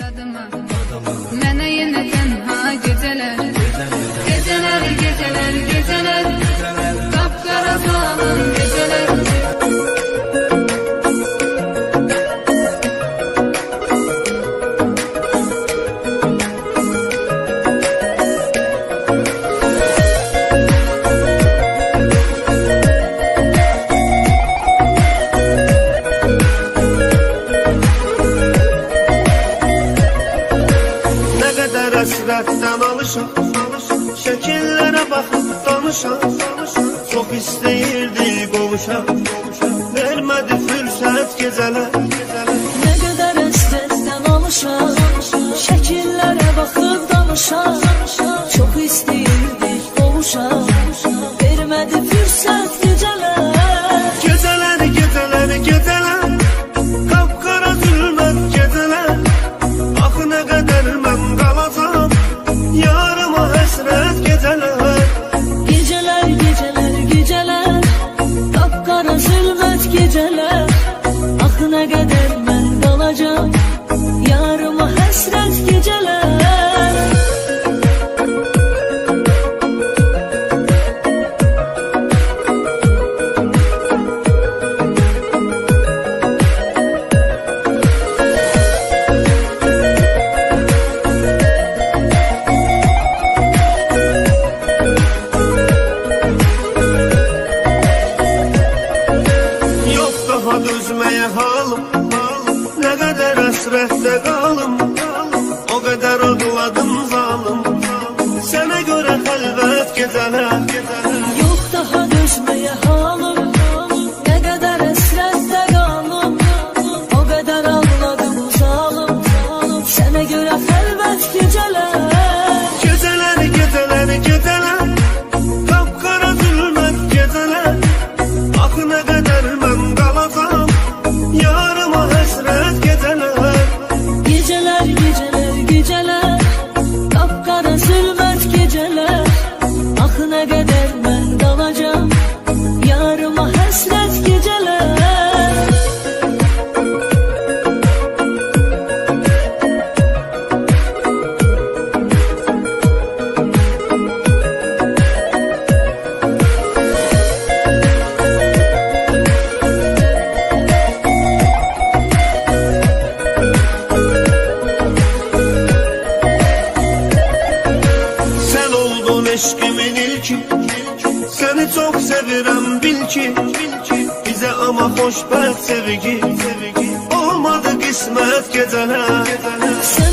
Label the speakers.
Speaker 1: adıma. Mənə yenə tənha gecələr, gecələr, gecələr, gecələr, qapqara salın gecələr.
Speaker 2: Həsrətdən alışam, şəkillərə baxıb danışam. Çox istəyirdi qovuşam, vermədi fürsət gecələr.
Speaker 3: Nə qədər həsrətdən alışam, şəkillərə baxıb danışam. Çox istəyirdi qovuşam, vermədi fürsət gecələr.
Speaker 2: Gecələr, gecələr, gecələr, qapqara zülmət gecələr. Axı nə qədər mən qalacam, yarıma həsrət gecələr.
Speaker 3: Gecələr, gecələr, gecələr, qapqara zülmət gecələr. Axı nə qədər mən qalacam, yarıma həsrət gecələr.
Speaker 2: Dözməyə halım, nə qədər həsrətdə qalım, o qədər ağladım zalım. Sənə görə xəlvət gecələr.
Speaker 3: Yox daha dözməyə halım, nə qədər həsrətdə qalım, o qədər ağladım zalım. Sənə görə xəlvət gecələr.
Speaker 2: Gecələr, gecələr, gecələr, qapqara zülmət gecələr. Axı nə qədər mən qalacam, yarıma həsrət gecələr.
Speaker 3: Gecələr, gecələr, gecələr, qapqara zülmət gecələr. Axı nə qədər mən qalacam, yarıma həsrət gecələr.
Speaker 2: Eşkimin ilki, səni çox sevirəm bil ki. Bizə amma xoşbəxt sevgi olmadı qismət gecələr.